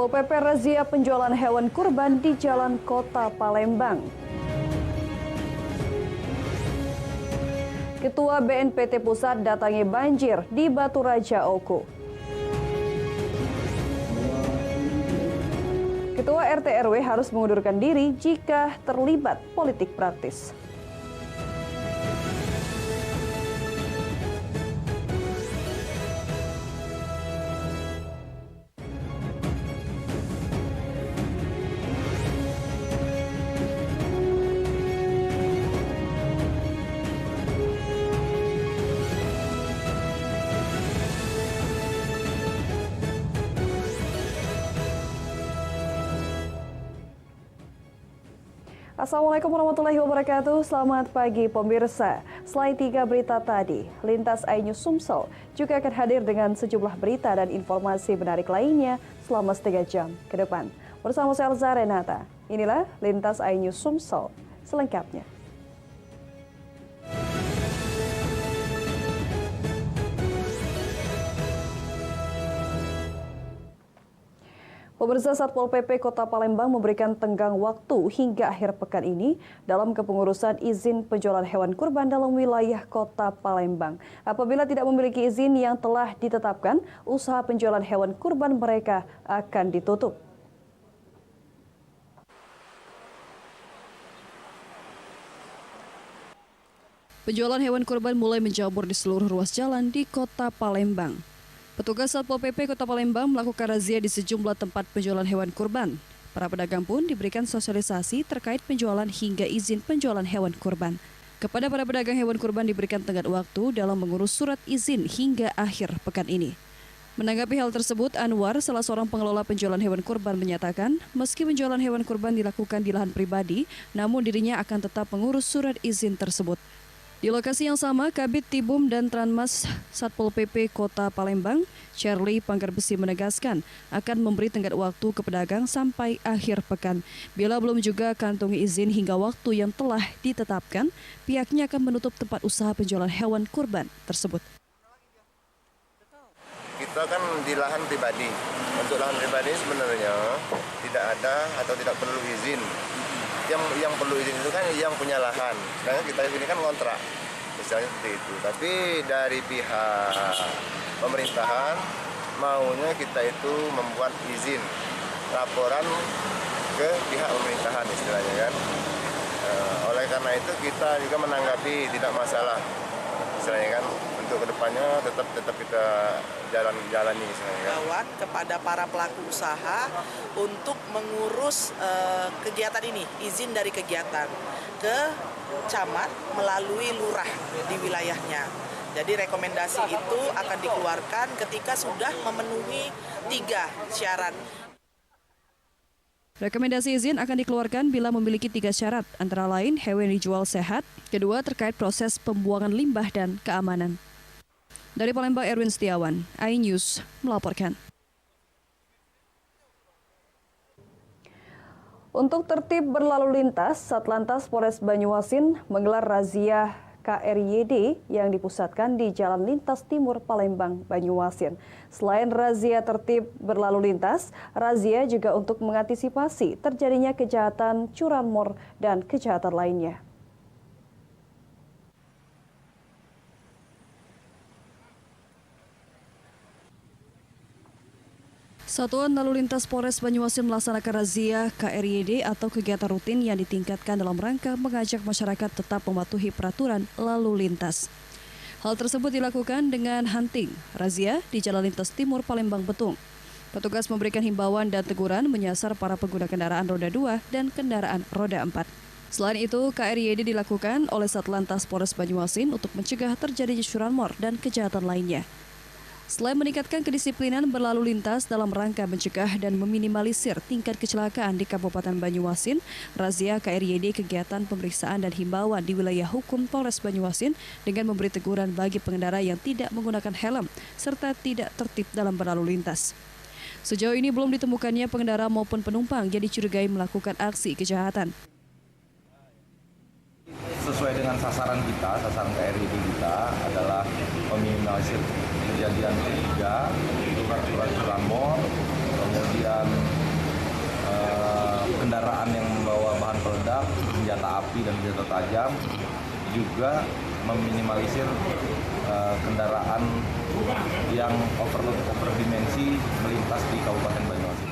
Satpol PP razia penjualan hewan kurban di Jalan Kota Palembang. Ketua BNPT Pusat datangi banjir di Batu Raja Oku. Ketua RT RW harus mengundurkan diri jika terlibat politik praktis. Assalamualaikum warahmatullahi wabarakatuh. Selamat pagi pemirsa. Selain 3 berita tadi, Lintas iNews Sumsel juga akan hadir dengan sejumlah berita dan informasi menarik lainnya selama 3 jam ke depan. Bersama saya Elza Renata, inilah Lintas iNews Sumsel selengkapnya. Pemirsa, Satpol PP Kota Palembang memberikan tenggang waktu hingga akhir pekan ini dalam kepengurusan izin penjualan hewan kurban dalam wilayah Kota Palembang. Apabila tidak memiliki izin yang telah ditetapkan, usaha penjualan hewan kurban mereka akan ditutup. Penjualan hewan kurban mulai menjamur di seluruh ruas jalan di Kota Palembang. Petugas Satpol PP Kota Palembang melakukan razia di sejumlah tempat penjualan hewan kurban. Para pedagang pun diberikan sosialisasi terkait penjualan hingga izin penjualan hewan kurban. Kepada para pedagang hewan kurban diberikan tenggat waktu dalam mengurus surat izin hingga akhir pekan ini. Menanggapi hal tersebut, Anwar, salah seorang pengelola penjualan hewan kurban, menyatakan meski penjualan hewan kurban dilakukan di lahan pribadi, namun dirinya akan tetap mengurus surat izin tersebut. Di lokasi yang sama, Kabid Tibum dan Tranmas Satpol PP Kota Palembang, Charlie Pangkarbesi, menegaskan akan memberi tenggat waktu ke pedagang sampai akhir pekan. Bila belum juga kantongi izin hingga waktu yang telah ditetapkan, pihaknya akan menutup tempat usaha penjualan hewan kurban tersebut. Kita kan di lahan pribadi. Untuk lahan pribadi sebenarnya tidak ada atau tidak perlu izin. Yang perlu izin itu kan yang punya lahan. Sedangkan kita ini kan kontrak, misalnya seperti itu. Tapi dari pihak pemerintahan maunya kita itu membuat izin laporan ke pihak pemerintahan istilahnya kan. Oleh karena itu kita juga menanggapi tidak masalah istilahnya kan. Untuk kedepannya tetap kita jalani istilahnya kan. Himbauan kepada para pelaku usaha untuk mengurus kegiatan ini, izin dari kegiatan ke camat melalui lurah di wilayahnya. Jadi rekomendasi itu akan dikeluarkan ketika sudah memenuhi 3 syarat. Rekomendasi izin akan dikeluarkan bila memiliki 3 syarat, antara lain hewan dijual sehat, kedua terkait proses pembuangan limbah dan keamanan. Dari Palembang, Erwin Setiawan, iNews melaporkan. Untuk tertib berlalu lintas, Satlantas Polres Banyuasin menggelar razia KRYD yang dipusatkan di Jalan Lintas Timur Palembang, Banyuasin. Selain razia tertib berlalu lintas, razia juga untuk mengantisipasi terjadinya kejahatan curanmor dan kejahatan lainnya. Satuan Lalu Lintas Polres Banyuasin melaksanakan razia KRYD atau kegiatan rutin yang ditingkatkan dalam rangka mengajak masyarakat tetap mematuhi peraturan lalu lintas. Hal tersebut dilakukan dengan hunting razia di Jalan Lintas Timur Palembang Betung. Petugas memberikan himbauan dan teguran menyasar para pengguna kendaraan roda 2 dan kendaraan roda 4. Selain itu, KRYD dilakukan oleh Satlantas Polres Banyuasin untuk mencegah terjadinya curanmor dan kejahatan lainnya. Selain meningkatkan kedisiplinan berlalu lintas dalam rangka mencegah dan meminimalisir tingkat kecelakaan di Kabupaten Banyuasin, razia KRYD kegiatan pemeriksaan dan himbauan di wilayah hukum Polres Banyuasin dengan memberi teguran bagi pengendara yang tidak menggunakan helm serta tidak tertib dalam berlalu lintas. Sejauh ini belum ditemukannya pengendara maupun penumpang yang dicurigai melakukan aksi kejahatan. Sesuai dengan sasaran kita, sasaran KRYD kita adalah meminimalisir kejadian ketiga, itu curanmor, kemudian kendaraan yang membawa bahan peledak, senjata api dan senjata tajam, juga meminimalisir kendaraan yang overdimensi melintas di Kabupaten Banyuasin.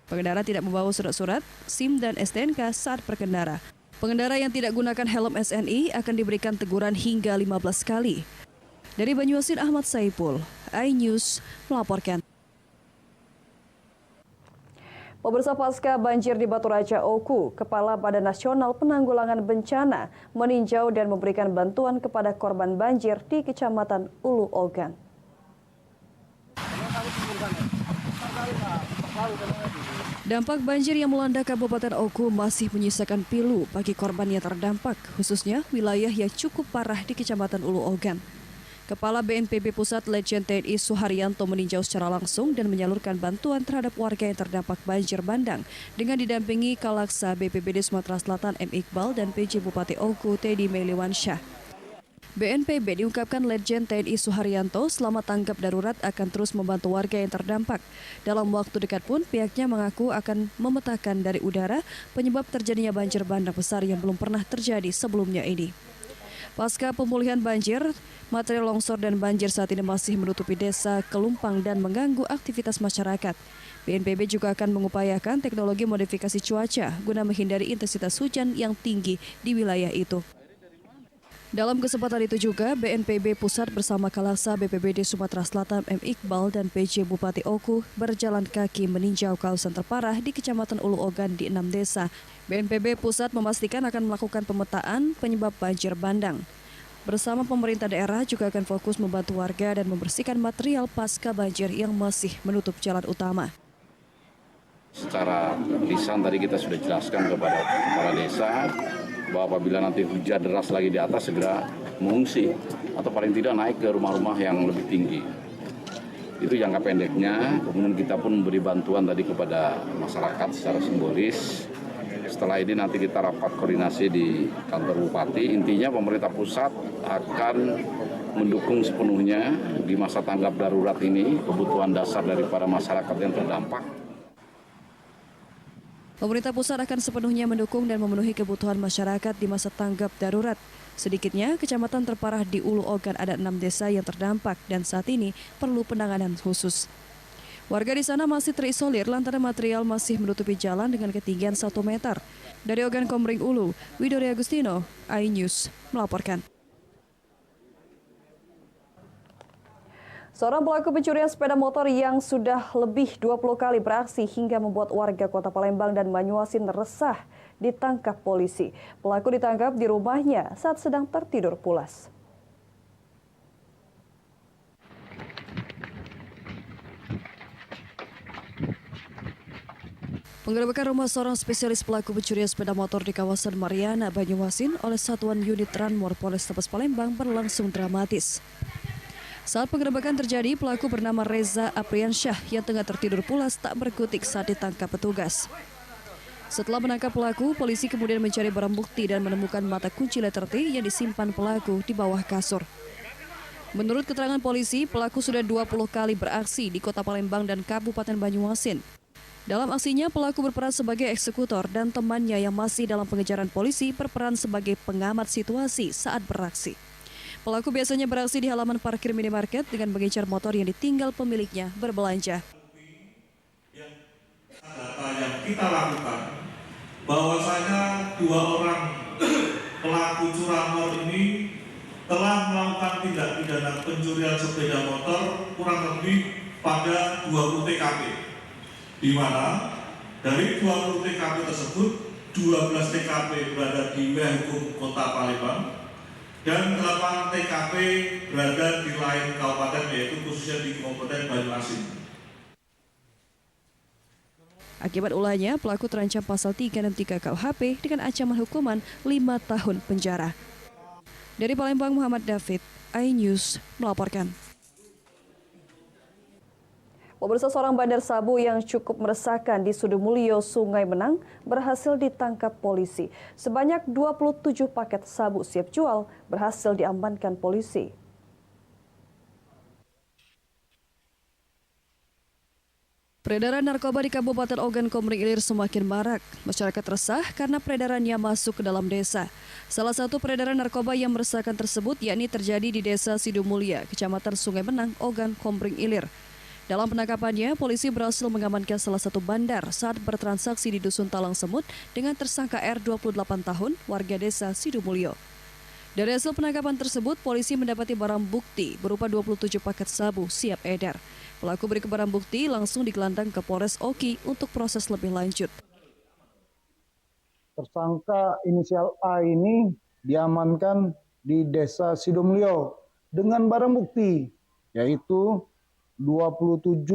Pengendara tidak membawa surat-surat, SIM dan STNK saat berkendara. Pengendara yang tidak gunakan helm SNI akan diberikan teguran hingga 15 kali. Dari Banyuasin, Ahmad Saipul, iNews melaporkan. Pemirsa, pasca banjir di Batu Raja Oku, Kepala Badan Nasional Penanggulangan Bencana meninjau dan memberikan bantuan kepada korban banjir di Kecamatan Ulu Ogan. Dampak banjir yang melanda Kabupaten Oku masih menyisakan pilu bagi korban yang terdampak, khususnya wilayah yang cukup parah di Kecamatan Ulu Ogan. Kepala BNPB Pusat Letjen TNI Suharyanto meninjau secara langsung dan menyalurkan bantuan terhadap warga yang terdampak banjir bandang dengan didampingi Kalaksa BPBD Sumatera Selatan M. Iqbal dan PJ Bupati Oku Teddy Meliwansyah. BNPB diungkapkan Letjen TNI Suharyanto selama tanggap darurat akan terus membantu warga yang terdampak. Dalam waktu dekat pun pihaknya mengaku akan memetakan dari udara penyebab terjadinya banjir bandang besar yang belum pernah terjadi sebelumnya ini. Pasca pemulihan banjir, material longsor dan banjir saat ini masih menutupi desa Kelumpang dan mengganggu aktivitas masyarakat. BNPB juga akan mengupayakan teknologi modifikasi cuaca guna menghindari intensitas hujan yang tinggi di wilayah itu. Dalam kesempatan itu juga, BNPB Pusat bersama Kalaksa BPBD Sumatera Selatan M. Iqbal dan PJ Bupati Oku berjalan kaki meninjau kawasan terparah di Kecamatan Ulu Ogan di 6 desa. BNPB Pusat memastikan akan melakukan pemetaan penyebab banjir bandang. Bersama pemerintah daerah juga akan fokus membantu warga dan membersihkan material pasca banjir yang masih menutup jalan utama. Secara lisan tadi kita sudah jelaskan kepada kepala desa bahwa apabila nanti hujan deras lagi di atas segera mengungsi atau paling tidak naik ke rumah-rumah yang lebih tinggi. Itu jangka pendeknya, kemudian kita pun memberi bantuan tadi kepada masyarakat secara simbolis. Setelah ini nanti kita rapat koordinasi di kantor Bupati. Intinya pemerintah pusat akan mendukung sepenuhnya di masa tanggap darurat ini kebutuhan dasar daripada masyarakat yang terdampak. Pemerintah pusat akan sepenuhnya mendukung dan memenuhi kebutuhan masyarakat di masa tanggap darurat. Sedikitnya, kecamatan terparah di Ulu Ogan ada 6 desa yang terdampak dan saat ini perlu penanganan khusus. Warga di sana masih terisolir lantaran material masih menutupi jalan dengan ketinggian 1 meter. Dari Ogan Komering Ulu, Widori Agustino, iNews melaporkan. Seorang pelaku pencurian sepeda motor yang sudah lebih 20 kali beraksi hingga membuat warga Kota Palembang dan Banyuasin resah ditangkap polisi. Pelaku ditangkap di rumahnya saat sedang tertidur pulas. Penggerebekan rumah seorang spesialis pelaku pencurian sepeda motor di kawasan Mariana, Banyuasin oleh Satuan Unit Ranmor Polrestabes Palembang berlangsung dramatis. Saat penggerebekan terjadi, pelaku bernama Reza Apriansyah yang tengah tertidur pulas tak berkutik saat ditangkap petugas. Setelah menangkap pelaku, polisi kemudian mencari barang bukti dan menemukan mata kunci letter T yang disimpan pelaku di bawah kasur. Menurut keterangan polisi, pelaku sudah 20 kali beraksi di Kota Palembang dan Kabupaten Banyuasin. Dalam aksinya, pelaku berperan sebagai eksekutor dan temannya yang masih dalam pengejaran polisi berperan sebagai pengamat situasi saat beraksi. Pelaku biasanya beraksi di halaman parkir minimarket dengan mengincar motor yang ditinggal pemiliknya berbelanja. Data yang kita lakukan, bahwasanya 2 orang pelaku curanmor ini telah melakukan tindak pidana pencurian sepeda motor kurang lebih pada 20 TKP. Di mana dari 20 TKP tersebut, 12 TKP berada di wilayah hukum Kota Palembang, dan 8 TKP berada di lain kabupaten, yaitu khususnya di Kabupaten Banyuasin. Akibat ulahnya, pelaku terancam pasal 363 KUHP dengan ancaman hukuman 5 tahun penjara. Dari Palembang, Muhammad David, iNews melaporkan. Pemirsa, seorang bandar sabu yang cukup meresahkan di Sudumulyo, Sungai Menang berhasil ditangkap polisi. Sebanyak 27 paket sabu siap jual berhasil diamankan polisi. Peredaran narkoba di Kabupaten Ogan Komering Ilir semakin marak. Masyarakat resah karena peredarannya masuk ke dalam desa. Salah satu peredaran narkoba yang meresahkan tersebut yakni terjadi di Desa Sidumulia, Kecamatan Sungai Menang, Ogan Komering Ilir. Dalam penangkapannya, polisi berhasil mengamankan salah satu bandar saat bertransaksi di Dusun Talang Semut dengan tersangka R 28 tahun, warga Desa Sidumulyo. Dari hasil penangkapan tersebut, polisi mendapati barang bukti berupa 27 paket sabu siap edar. Pelaku berikut barang bukti langsung digelandang ke Polres Oki untuk proses lebih lanjut. Tersangka inisial A ini diamankan di Desa Sidumulyo dengan barang bukti, yaitu 27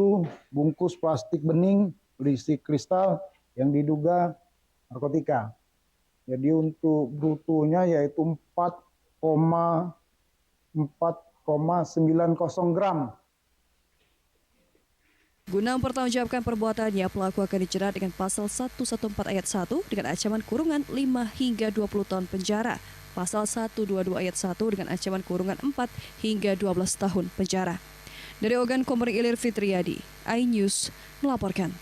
bungkus plastik bening berisi kristal yang diduga narkotika. Jadi untuk brutonya yaitu 4,90 gram. Guna mempertanggungjawabkan perbuatannya, pelaku akan dijerat dengan pasal 114 ayat 1 dengan ancaman kurungan 5 hingga 20 tahun penjara. Pasal 122 ayat 1 dengan ancaman kurungan 4 hingga 12 tahun penjara. Dari Ogan Komering Ilir, Fitriadi, iNews melaporkan.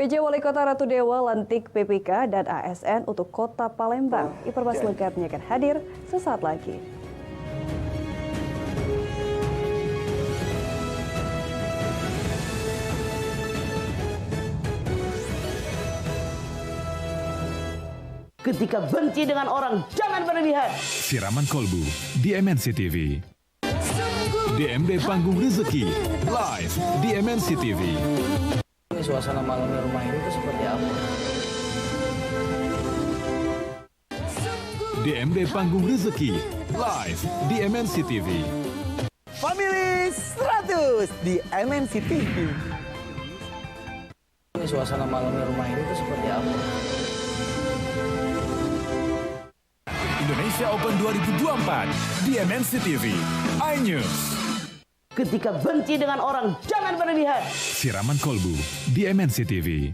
PJ Wali Kota Ratu Dewa lantik PPK dan ASN untuk Kota Palembang. Informasi lengkapnya akan hadir sesaat lagi. Ketika benci dengan orang, jangan berlebihan. Siraman Kolbu di MNC TV. DMD Panggung Rezeki live di MNC TV. Suasana malamnya rumah ini itu seperti apa? DMD Panggung Rezeki live di MNC TV. Family 100 di MNC TV. Suasana malamnya rumah ini itu seperti apa? Indonesia Open 2024 di MNC TV. iNews. Ketika benci dengan orang, jangan berlebihan. Siraman Kolbu di MNC TV.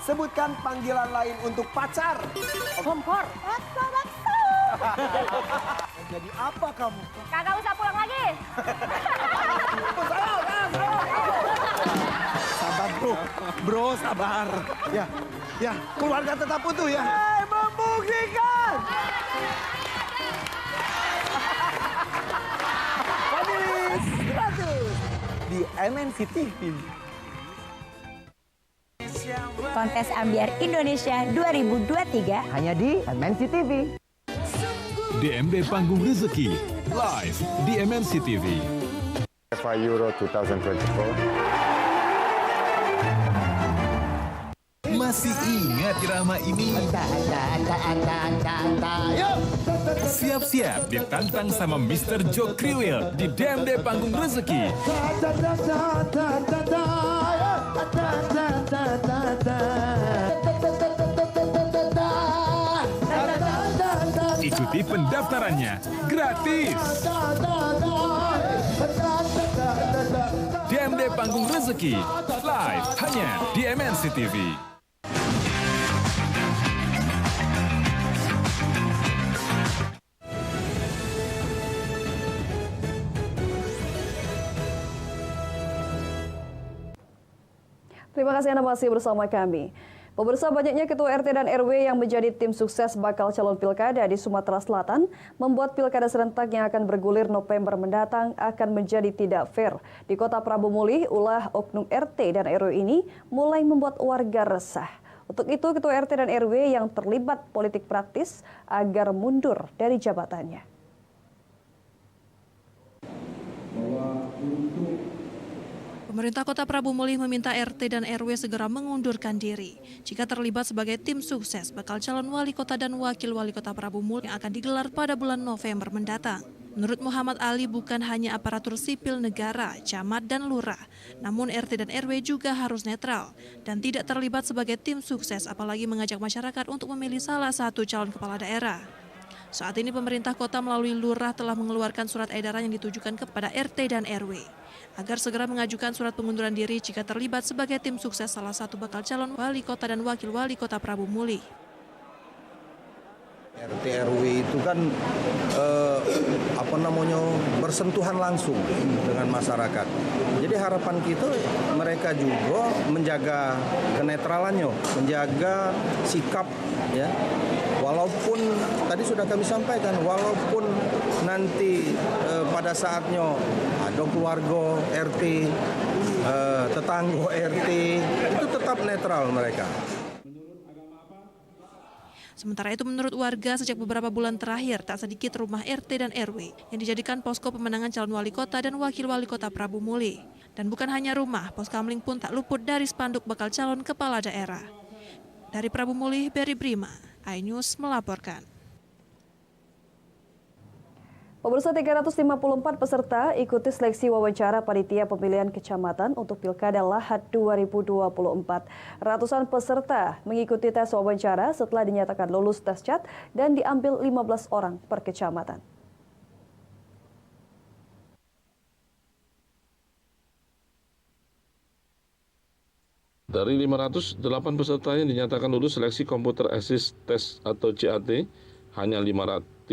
Sebutkan panggilan lain untuk pacar. Kompor. Jadi apa kamu? Kagak usah pulang lagi. Sabar bro sabar. Ya, keluarga tetap utuh ya. Membuktikan. Family 100 di MNC TV. Kontes Ambiar Indonesia 2023 Hanya di MNC TV. DMD Panggung Rezeki live di MNC TV. FIFA Euro 2024. Masih ingat drama ini? Siap-siap ditantang sama Mr. Joe Kriwil di DMD Panggung Rezeki. Ikuti pendaftarannya gratis. DMD Panggung Rezeki live hanya di MNC TV. Terima kasih Anda masih bersama kami. Pemirsa, banyaknya ketua RT dan RW yang menjadi tim sukses bakal calon pilkada di Sumatera Selatan membuat pilkada serentak yang akan bergulir November mendatang akan menjadi tidak fair. Di Kota Prabu Mulih, ulah oknum RT dan RW ini mulai membuat warga resah. Untuk itu, ketua RT dan RW yang terlibat politik praktis agar mundur dari jabatannya. Pemerintah Kota Prabu Mulih meminta RT dan RW segera mengundurkan diri jika terlibat sebagai tim sukses bakal calon wali kota dan wakil wali kota Prabu Mulih yang akan digelar pada bulan November mendatang. Menurut Muhammad Ali, bukan hanya aparatur sipil negara, camat dan lurah, namun RT dan RW juga harus netral dan tidak terlibat sebagai tim sukses, apalagi mengajak masyarakat untuk memilih salah satu calon kepala daerah. Saat ini pemerintah kota melalui lurah telah mengeluarkan surat edaran yang ditujukan kepada RT dan RW agar segera mengajukan surat pengunduran diri jika terlibat sebagai tim sukses salah satu bakal calon wali kota dan wakil wali kota Prabu Mulih. RT RW itu kan bersentuhan langsung dengan masyarakat. Jadi harapan kita mereka juga menjaga kenetralannya, menjaga sikap ya. Walaupun tadi sudah kami sampaikan, walaupun nanti pada saatnya ada keluarga RT, tetangga RT, itu tetap netral mereka. Sementara itu menurut warga sejak beberapa bulan terakhir tak sedikit rumah RT dan RW yang dijadikan posko pemenangan calon wali kota dan wakil wali kota Prabu Muli. Dan bukan hanya rumah, pos kamling pun tak luput dari spanduk bakal calon kepala daerah. Dari Prabu Muli, Berry Brima, iNews melaporkan. Pemirsa, 354 peserta ikuti seleksi wawancara panitia pemilihan kecamatan untuk Pilkada Lahat 2024. Ratusan peserta mengikuti tes wawancara setelah dinyatakan lulus tes CAT dan diambil 15 orang per kecamatan. Dari 508 peserta yang dinyatakan lulus seleksi Computer Assist Test atau CAT, hanya 354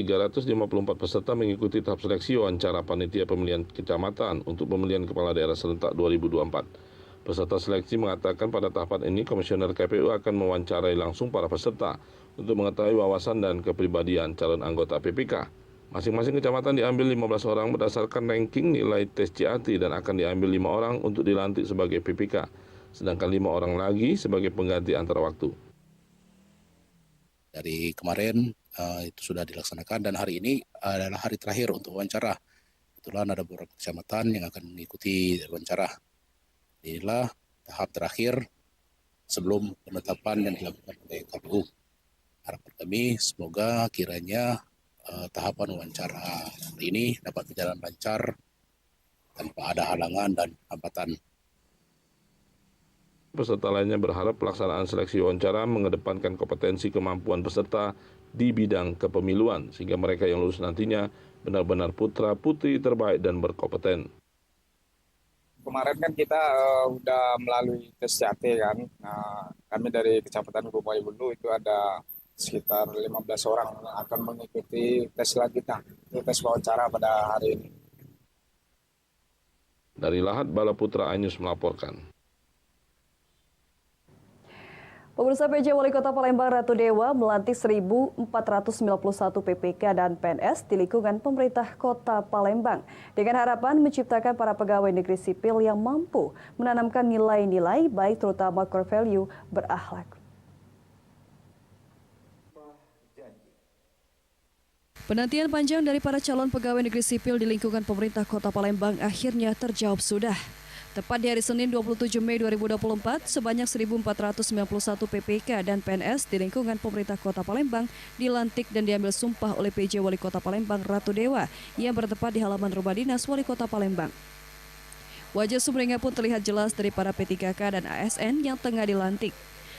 peserta mengikuti tahap seleksi wawancara panitia pemilihan kecamatan untuk pemilihan kepala daerah serentak 2024. Peserta seleksi mengatakan pada tahapan ini Komisioner KPU akan mewawancarai langsung para peserta untuk mengetahui wawasan dan kepribadian calon anggota PPK. Masing-masing kecamatan diambil 15 orang berdasarkan ranking nilai tes CAT dan akan diambil 5 orang untuk dilantik sebagai PPK, sedangkan 5 orang lagi sebagai pengganti antara waktu. Dari kemarin itu sudah dilaksanakan dan hari ini adalah hari terakhir untuk wawancara. Kebetulan ada beberapa kecamatan yang akan mengikuti wawancara. Inilah tahap terakhir sebelum penetapan yang dilakukan oleh KPU. Harapan kami semoga kiranya tahapan wawancara ini dapat berjalan lancar tanpa ada halangan dan hambatan. Peserta lainnya berharap pelaksanaan seleksi wawancara mengedepankan kompetensi kemampuan peserta di bidang kepemiluan sehingga mereka yang lulus nantinya benar-benar putra-putri terbaik dan berkompeten. Kemarin kan kita udah melalui tes CAT kan. Nah, kami dari Kecamatan Gumai Bundu itu ada sekitar 15 orang yang akan mengikuti tes selanjutnya. Itu tes wawancara pada hari ini. Dari Lahat, Bala Putra, iNews melaporkan. Pemirsa, PJ Wali Kota Palembang Ratu Dewa melantik 1.491 PPK dan PNS di lingkungan pemerintah Kota Palembang dengan harapan menciptakan para pegawai negeri sipil yang mampu menanamkan nilai-nilai baik terutama core value berakhlak. Penantian panjang dari para calon pegawai negeri sipil di lingkungan pemerintah Kota Palembang akhirnya terjawab sudah. Tepat di hari Senin 27 Mei 2024, sebanyak 1.491 PPK dan PNS di lingkungan pemerintah Kota Palembang dilantik dan diambil sumpah oleh PJ Wali Kota Palembang Ratu Dewa yang bertempat di halaman rumah dinas Wali Kota Palembang. Wajah sumringah pun terlihat jelas dari para P3K dan ASN yang tengah dilantik.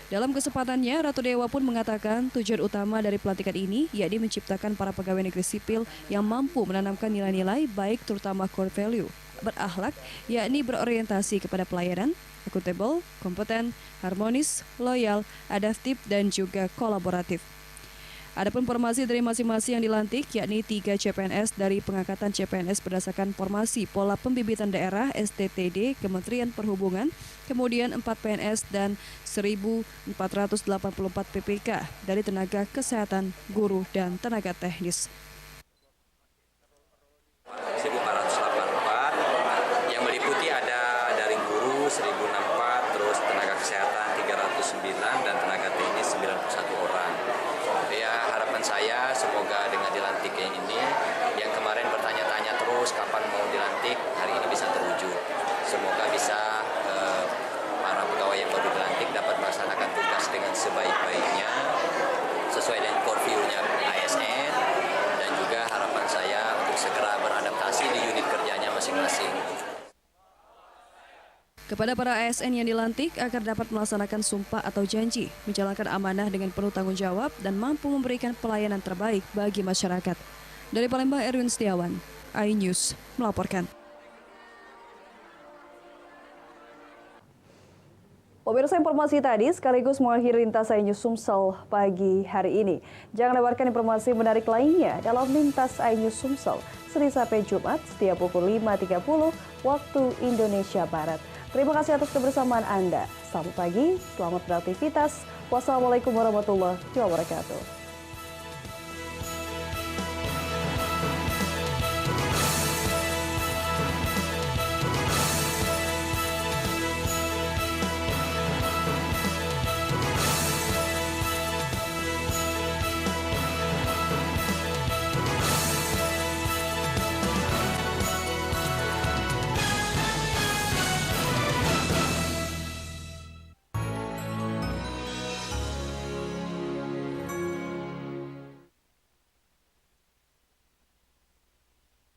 Dalam kesempatannya, Ratu Dewa pun mengatakan tujuan utama dari pelantikan ini yakni menciptakan para pegawai negeri sipil yang mampu menanamkan nilai-nilai baik terutama core value berakhlak, yakni berorientasi kepada pelayanan, akuntabel, kompeten, harmonis, loyal, adaptif, dan juga kolaboratif. Adapun formasi dari masing-masing yang dilantik, yakni 3 CPNS dari pengangkatan CPNS berdasarkan formasi pola pembibitan daerah STTD Kementerian Perhubungan, kemudian 4 PNS dan 1.484 PPK dari tenaga kesehatan, guru, dan tenaga teknis. Terus tenaga kesehatan 309 dan tenaga teknis 91 orang. Ya, harapan saya semoga dengan dilantiknya ini yang kemarin bertanya-tanya terus kapan mau dilantik, hari ini bisa terwujud. Semoga bisa para pegawai yang baru dilantik dapat melaksanakan tugas dengan sebaik-baiknya sesuai dengan core value-nya ASN, dan juga harapan saya untuk segera beradaptasi di unit kerjanya masing-masing. Kepada para ASN yang dilantik agar dapat melaksanakan sumpah atau janji, menjalankan amanah dengan penuh tanggung jawab dan mampu memberikan pelayanan terbaik bagi masyarakat. Dari Palembang, Erwin Setiawan, iNews melaporkan. Pemirsa, informasi tadi sekaligus mengakhiri Lintas iNews Sumsel pagi hari ini. Jangan lewatkan informasi menarik lainnya dalam Lintas iNews Sumsel. Senin sampai Jumat setiap pukul 5.30 waktu Indonesia Barat. Terima kasih atas kebersamaan Anda. Selamat pagi, selamat beraktivitas. Wassalamualaikum warahmatullahi wabarakatuh.